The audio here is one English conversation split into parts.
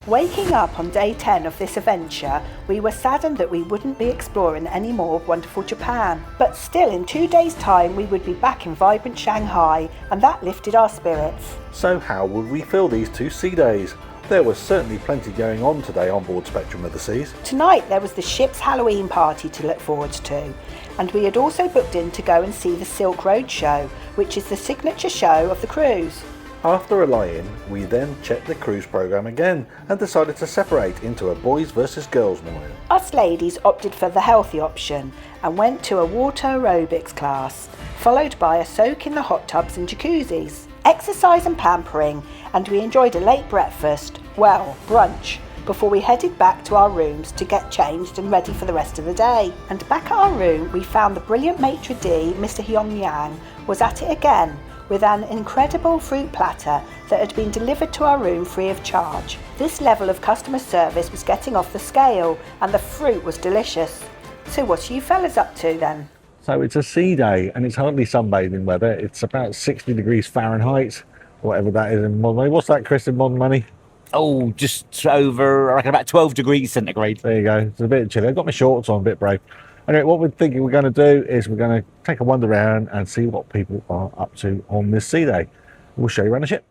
Waking up on day 10 of this adventure, we were saddened that we wouldn't be exploring any more of wonderful Japan. But still, in 2 days' time, we would be back in vibrant Shanghai, and that lifted our spirits. So how would we fill these 2 sea days? There was certainly plenty going on today on board Spectrum of the Seas. Tonight there was the ship's Halloween party to look forward to, and we had also booked in to go and see the Silk Road show, which is the signature show of the cruise. After a lie-in, we then checked the cruise programme again and decided to separate into a boys versus girls morning. Us ladies opted for the healthy option and went to a water aerobics class, followed by a soak in the hot tubs and jacuzzis. Exercise and pampering, and we enjoyed a late breakfast, well, brunch, before we headed back to our rooms to get changed and ready for the rest of the day. And back at our room, we found the brilliant maitre d', Mr. Hyun Yang, was at it again with an incredible fruit platter that had been delivered to our room free of charge. This level of customer service was getting off the scale, and the fruit was delicious. So what are you fellas up to then? So it's a sea day and it's hardly sunbathing weather. It's about 60 degrees Fahrenheit, whatever that is in modern money. What's that, Chris, in modern money? Oh, just over, I reckon, about 12 degrees centigrade. There you go. It's a bit chilly. I've got my shorts on, a bit brave. Anyway, what we're thinking we're going to do is we're going to take a wander around and see what people are up to on this sea day. We'll show you around the ship.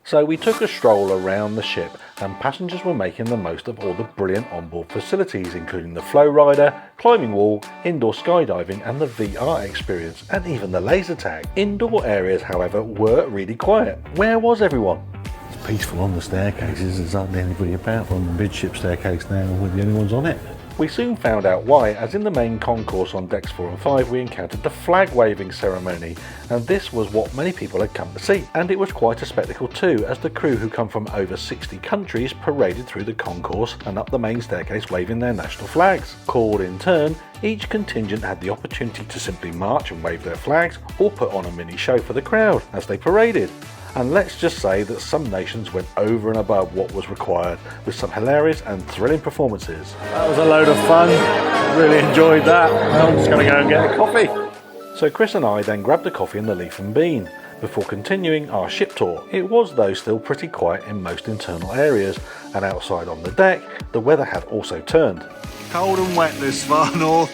So we took a stroll around the ship, and passengers were making the most of all the brilliant onboard facilities, including the flow rider, climbing wall, indoor skydiving and the VR experience, and even the laser tag. Indoor areas, however, were really quiet. Where was everyone? It's peaceful on the staircases. There's hardly anybody about on the midship staircase now. We're the only ones on it. We soon found out why, as in the main concourse on decks 4 and 5 we encountered the flag waving ceremony, and this was what many people had come to see. And it was quite a spectacle too, as the crew, who come from over 60 countries, paraded through the concourse and up the main staircase waving their national flags. Called in turn, each contingent had the opportunity to simply march and wave their flags, or put on a mini show for the crowd as they paraded. And let's just say that some nations went over and above what was required, with some hilarious and thrilling performances. That was a load of fun. Really enjoyed that. I'm just going to go and get a coffee. So Chris and I then grabbed a coffee in the Leaf and Bean before continuing our ship tour. It was though still pretty quiet in most internal areas, and outside on the deck the weather had also turned. Cold and wet this far north,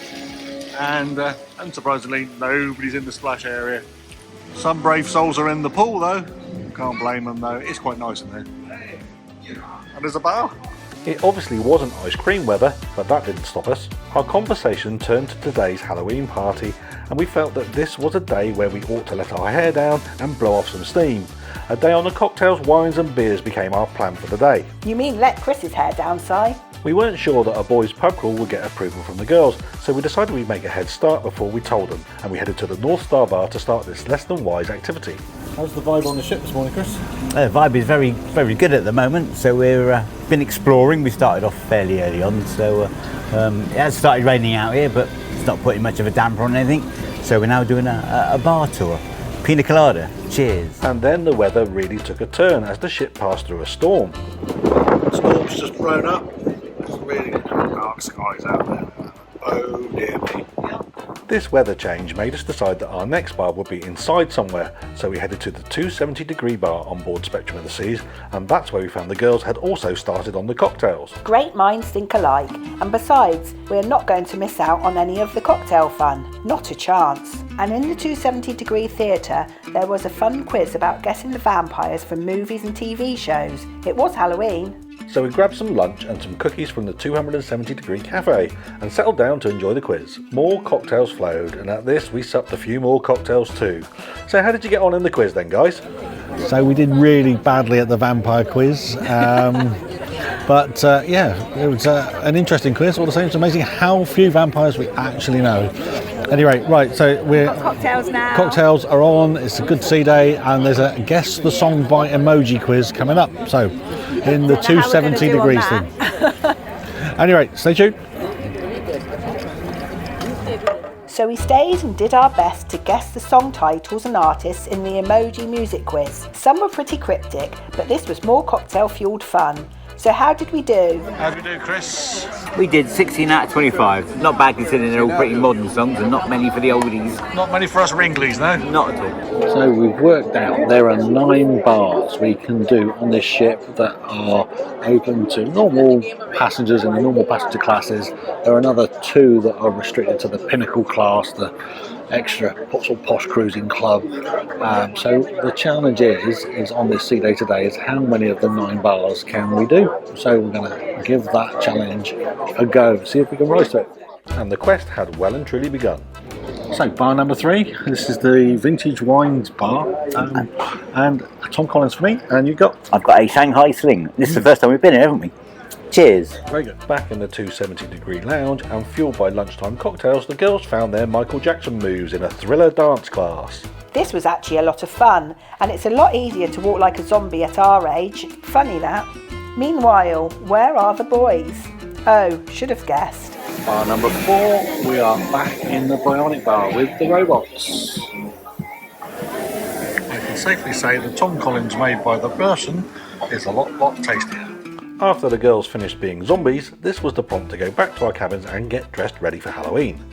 and unsurprisingly nobody's in the splash area. Some brave souls are in the pool though. Can't blame them though, it's quite nice in there. And there's a bar. It obviously wasn't ice cream weather, but that didn't stop us. Our conversation turned to today's Halloween party, and we felt that this was a day where we ought to let our hair down and blow off some steam. A day on the cocktails, wines and beers became our plan for the day. You mean let Chris's hair down, Si? We weren't sure that a boys' pub crawl would get approval from the girls, so we decided we'd make a head start before we told them, and we headed to the North Star Bar to start this less than wise activity. How's the vibe on the ship this morning, Chris? The vibe is very, very good at the moment. So we've been exploring. We started off fairly early on, so it has started raining out here, but it's not putting much of a damper on anything. So we're now doing a bar tour. Pina colada. Cheers. And then the weather really took a turn as the ship passed through a storm. Storm's just blown up. It's really dark skies out there. Oh dear me. This weather change made us decide that our next bar would be inside somewhere, so we headed to the 270-degree bar on board Spectrum of the Seas, and that's where we found the girls had also started on the cocktails. Great minds think alike, and besides, we're not going to miss out on any of the cocktail fun. Not a chance. And in the 270-degree theatre, there was a fun quiz about guessing the vampires from movies and TV shows. It was Halloween. So we grabbed some lunch and some cookies from the 270-degree cafe and settled down to enjoy the quiz. More cocktails flowed, and at this we supped a few more cocktails too. So how did you get on in the quiz then, guys? So we did really badly at the vampire quiz, but yeah, it was an interesting quiz all the same. It's amazing how few vampires we actually know. Anyway, right, so we're Cocktails now. Cocktails are on, it's a good sea day, and there's a Guess the Song by Emoji quiz coming up, so in the 270 degrees thing. Anyway, stay tuned. So we stayed and did our best to guess the song titles and artists in the Emoji music quiz. Some were pretty cryptic, but this was more cocktail-fueled fun. So how did we do? How do we do, Chris? We did 16 out of 25. Not bad considering they're all pretty modern songs and not many for the oldies. Not many for us Ringlies, no? Not at all. So we've worked out there are 9 bars we can do on this ship that are open to normal passengers in the normal passenger classes. There are another 2 that are restricted to the Pinnacle class, the extra sort of posh cruising club. So the challenge is on this sea day today is how many of the 9 bars can we do? So we're going to give that challenge a go, see if we can rise to it. And the quest had well and truly begun. So bar number 3, this is the Vintage Wines bar, and Tom Collins for me, and you got? I've got a Shanghai Sling. This is the first time we've been here, haven't we? Cheers. Very good. Back in the 270-degree lounge and fueled by lunchtime cocktails, the girls found their Michael Jackson moves in a thriller dance class. This was actually a lot of fun, and it's a lot easier to walk like a zombie at our age. Funny that. Meanwhile, where are the boys? Oh, should have guessed. Bar number 4, we are back in the Bionic bar with the robots. I can safely say the Tom Collins made by the person is a lot tastier. After the girls finished being zombies, this was the prompt to go back to our cabins and get dressed ready for Halloween.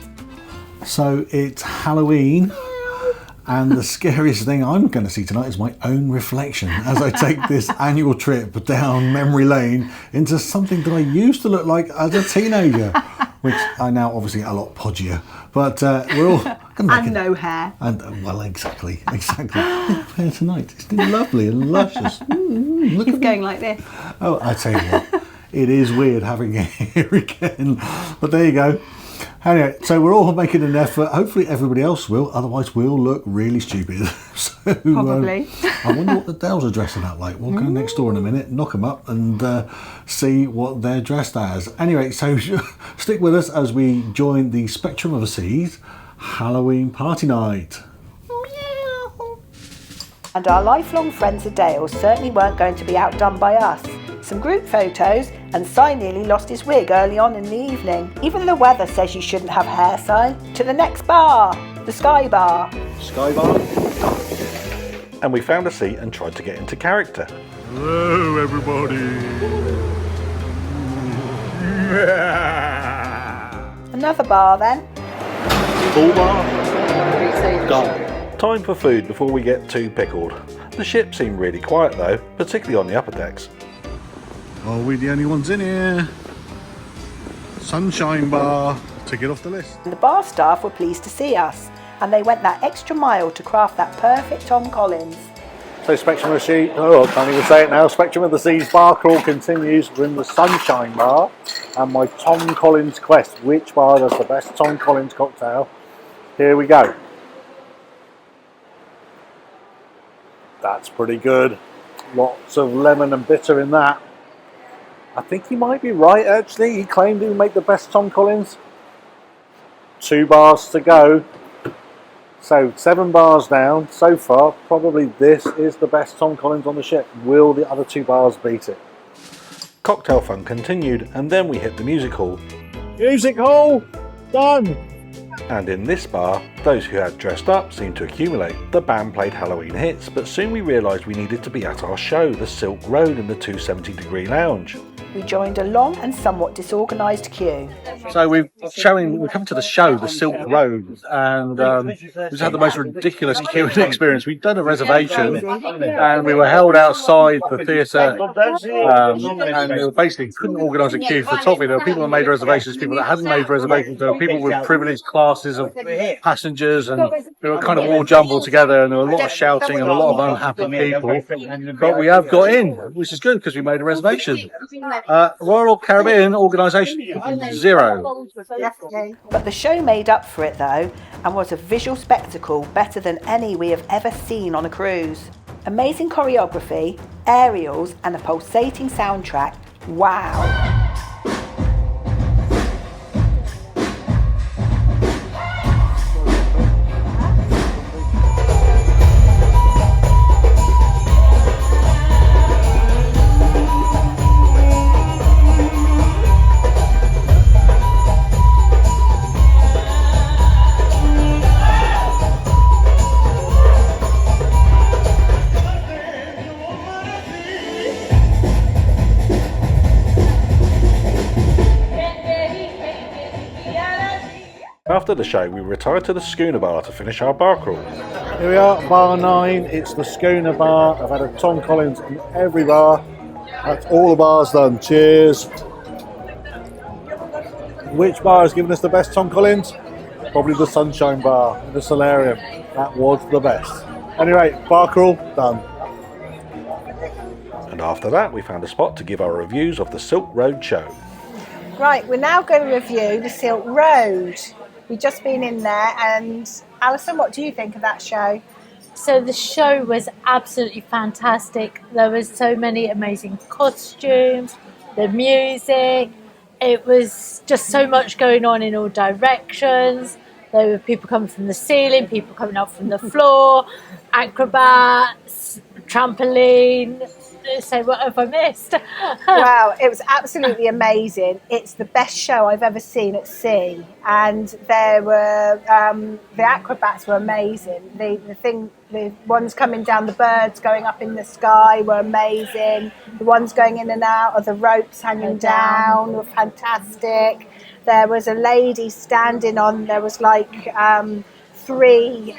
So it's Halloween, and the scariest thing I'm going to see tonight is my own reflection as I take this annual trip down memory lane into something that I used to look like as a teenager, which I now obviously a lot podgier. But we're all going to make And no hair. And well, exactly. Hair tonight. It's lovely and luscious. Look He's at going me. like this. Oh, I tell you what, it is weird having it here again. But there you go. Anyway, so we're all making an effort. Hopefully everybody else will, otherwise we'll look really stupid. So, Probably. I wonder what the Dells are dressing up like. We'll go next door in a minute, knock them up and see what they're dressed as. Anyway, so stick with us as we join the Spectrum of the Seas Halloween party night. And our lifelong friends at Dales certainly weren't going to be outdone by us. Some group photos, and Si nearly lost his wig early on in the evening. Even the weather says you shouldn't have hair, Si. To the next bar, the Sky Bar. Sky bar. And we found a seat and tried to get into character. Hello, everybody. Another bar then. Full bar. Gone. Time for food before we get too pickled. The ship seemed really quiet though, particularly on the upper decks. Are we the only ones in here? Sunshine bar. Tick it off the list. The bar staff were pleased to see us, and they went that extra mile to craft that perfect Tom Collins. So Spectrum of the Sea, oh, I can't even say it now. Spectrum of the Seas bar crawl continues. We're in the Sunshine bar, and my Tom Collins quest. Which bar does the best Tom Collins cocktail? Here we go. That's pretty good. Lots of lemon and bitter in that. I think he might be right actually. He claimed he would make the best Tom Collins. 2 bars to go. So 7 bars down so far. Probably this is the best Tom Collins on the ship. Will the other 2 bars beat it? Cocktail fun continued and then we hit the music hall. Music hall! Done! And in this bar, those who had dressed up seemed to accumulate. The band played Halloween hits, but soon we realised we needed to be at our show, the Silk Road in the 270-degree lounge. We joined a long and somewhat disorganised queue. So we're coming to the show, the Silk Road, and we just had the most ridiculous queuing experience. We'd done a reservation, and we were held outside the theatre, and we basically couldn't organise a queue for toffee. There were people that made reservations, people that hadn't made reservations. There were people with privileged classes of passengers, and we were kind of all jumbled together, and there were a lot of shouting and a lot of unhappy people. But we have got in, which is good because we made a reservation. Royal Caribbean organisation, 0. But the show made up for it though, and was a visual spectacle better than any we have ever seen on a cruise. Amazing choreography, aerials and a pulsating soundtrack. Wow! After the show, we retired to the Schooner Bar to finish our bar crawl. Here we are, bar 9. It's the Schooner Bar. I've had a Tom Collins in every bar. That's all the bars done. Cheers. Which bar has given us the best Tom Collins? Probably the Sunshine Bar in the Solarium. That was the best. Anyway, bar crawl done. And after that, we found a spot to give our reviews of the Silk Road show. Right, we're now going to review the Silk Road. We've just been in there, and Alison, what do you think of that show? So the show was absolutely fantastic. There was so many amazing costumes, the music. It was just so much going on in all directions. There were people coming from the ceiling, people coming up from the floor, acrobats, trampoline. So what have I missed? Wow, it was absolutely amazing. It's the best show I've ever seen at sea, and there were the acrobats were amazing. The ones coming down, the birds going up in the sky were amazing. The ones going in and out of the ropes hanging down were fantastic. There was a lady standing on. There was like 3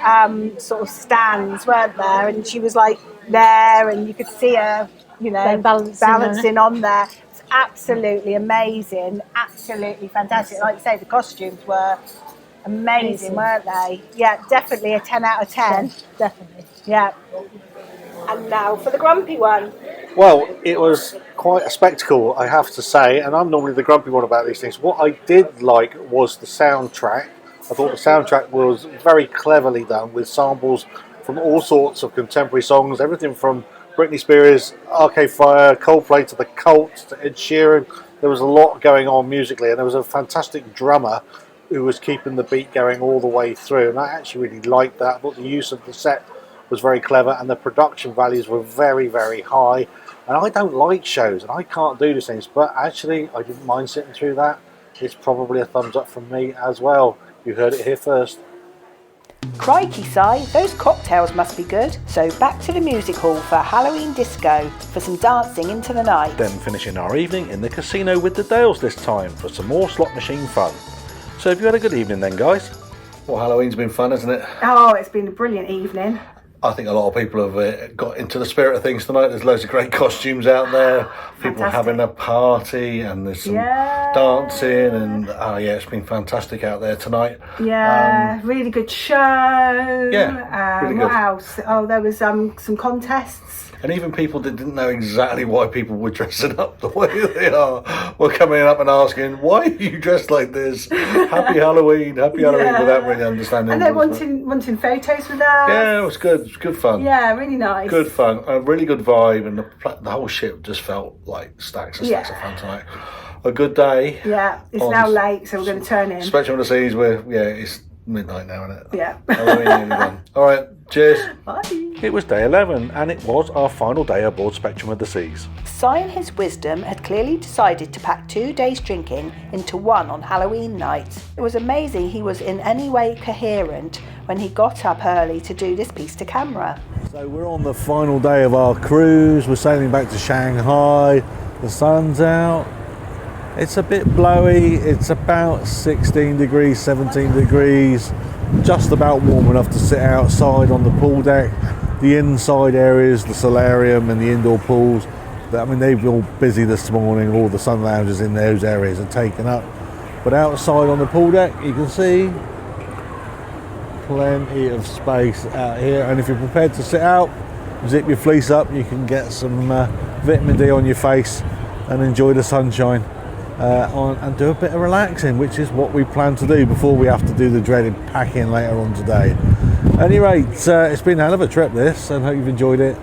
sort of stands, weren't there? And she was like there, and you could see her, you know, balancing on there. It's absolutely amazing, absolutely fantastic. Like I say, the costumes were amazing, weren't they? Yeah, definitely a 10 out of 10. Yeah, definitely. Yeah. And now for the grumpy one. Well, it was quite a spectacle, I have to say, and I'm normally the grumpy one about these things. What I did like was the soundtrack. I thought the soundtrack was very cleverly done with samples from all sorts of contemporary songs, everything from Britney Spears, Arcade Fire, Coldplay to The Cult to Ed Sheeran. There was a lot going on musically, and there was a fantastic drummer who was keeping the beat going all the way through, and I actually really liked that. I thought the use of the set was very clever, and the production values were very, very high. And I don't like shows, and I can't do these things, but actually I didn't mind sitting through that. It's probably a thumbs up from me as well. You heard it here first. Crikey, Si, those cocktails must be good. So back to the music hall for Halloween disco for some dancing into the night. Then finishing our evening in the casino with the Dales this time for some more slot machine fun. So have you had a good evening then, guys? Well, Halloween's been fun, hasn't it? Oh, it's been a brilliant evening. I think a lot of people have got into the spirit of things tonight. There's loads of great costumes out there. People Fantastic. having a party, and there's some dancing, and it's been fantastic out there tonight. Yeah, really good show. Yeah, really good. What else? Oh, there was some contests. And even people that didn't know exactly why people were dressing up the way they are were coming up and asking, why are you dressed like this? Happy Halloween, without really understanding. And they're wanting photos with us. Yeah, it was good. It was good fun. Yeah, really nice. Good fun. A really good vibe, and the whole ship just felt like stacks and stacks of fun tonight. A good day. Yeah, it's now late, so we're going to turn in. Spectrum of the Seas, it's midnight now, isn't it? Yeah. Halloween nearly done. All right, cheers. Bye. It was day 11, and it was our final day aboard Spectrum of the Seas. Si, in his wisdom, had clearly decided to pack 2 days drinking into one on Halloween night. It was amazing he was in any way coherent when he got up early to do this piece to camera. So we're on the final day of our cruise. We're sailing back to Shanghai. The sun's out. It's a bit blowy. It's about 16 degrees, 17 degrees. Just about warm enough to sit outside on the pool deck. The inside areas, the solarium and the indoor pools, I mean, they've all busy this morning. All the sun lounges in those areas are taken up. But outside on the pool deck, you can see plenty of space out here. And if you're prepared to sit out, zip your fleece up, you can get some vitamin D on your face and enjoy the sunshine. And do a bit of relaxing, which is what we plan to do before we have to do the dreaded packing later on today. At any rate, it's been a hell of a trip this, and hope you've enjoyed it.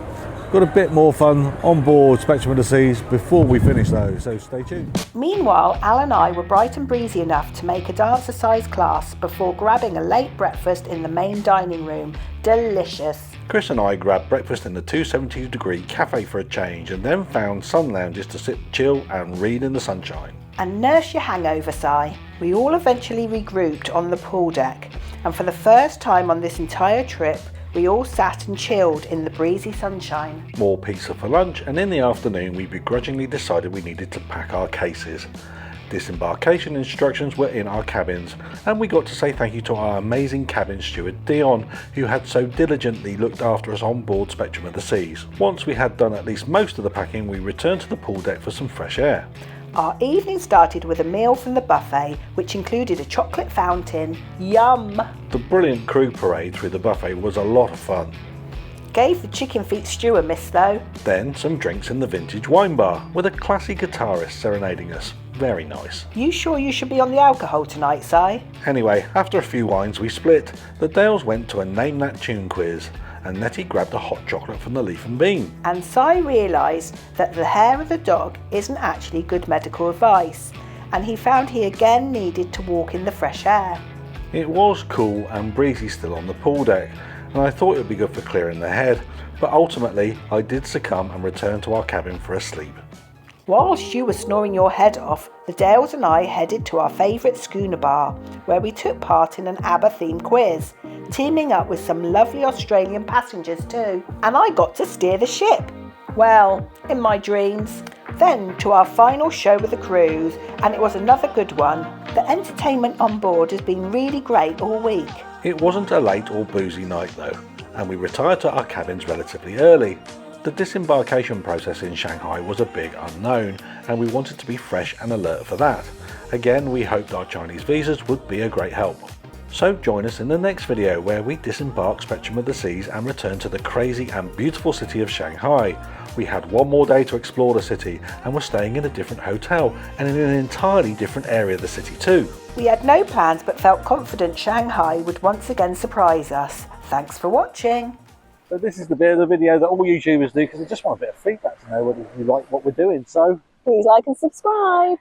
Got a bit more fun on board Spectrum of the Seas before we finish though, so stay tuned. Meanwhile, Al and I were bright and breezy enough to make a dancer-sized class before grabbing a late breakfast in the main dining room. Delicious. Chris and I grabbed breakfast in the 270-degree cafe for a change, and then found sun lounges to sit, chill and read in the sunshine. And nurse your hangover, Si. We all eventually regrouped on the pool deck, and for the first time on this entire trip, we all sat and chilled in the breezy sunshine. More pizza for lunch, and in the afternoon we begrudgingly decided we needed to pack our cases. Disembarkation instructions were in our cabins, and we got to say thank you to our amazing cabin steward Dion, who had so diligently looked after us on board Spectrum of the Seas. Once we had done at least most of the packing, we returned to the pool deck for some fresh air. Our evening started with a meal from the buffet, which included a chocolate fountain. Yum! The brilliant crew parade through the buffet was a lot of fun. Gave the chicken feet stew a miss though. Then some drinks in the vintage wine bar, with a classy guitarist serenading us. Very nice. You sure you should be on the alcohol tonight, Si? Anyway, after a few wines we split. The Dales went to a Name That Tune quiz, and Nettie grabbed a hot chocolate from the Leaf and Bean. And Si realised that the hair of the dog isn't actually good medical advice, and he found he again needed to walk in the fresh air. It was cool and breezy still on the pool deck, and I thought it would be good for clearing the head, but ultimately I did succumb and return to our cabin for a sleep. Whilst you were snoring your head off, the Dales and I headed to our favourite schooner bar, where we took part in an ABBA-themed quiz, teaming up with some lovely Australian passengers too. And I got to steer the ship. Well, in my dreams. Then to our final show with the cruise, and it was another good one. The entertainment on board has been really great all week. It wasn't a late or boozy night though, and we retired to our cabins relatively early. The disembarkation process in Shanghai was a big unknown, and we wanted to be fresh and alert for that. Again, we hoped our Chinese visas would be a great help. So join us in the next video where we disembark Spectrum of the Seas and return to the crazy and beautiful city of Shanghai. We had one more day to explore the city and were staying in a different hotel and in an entirely different area of the city too. We had no plans but felt confident Shanghai would once again surprise us. Thanks for watching. So this is the bit of the video that all YouTubers do because they just want a bit of feedback to know whether you like what we're doing. So please like and subscribe.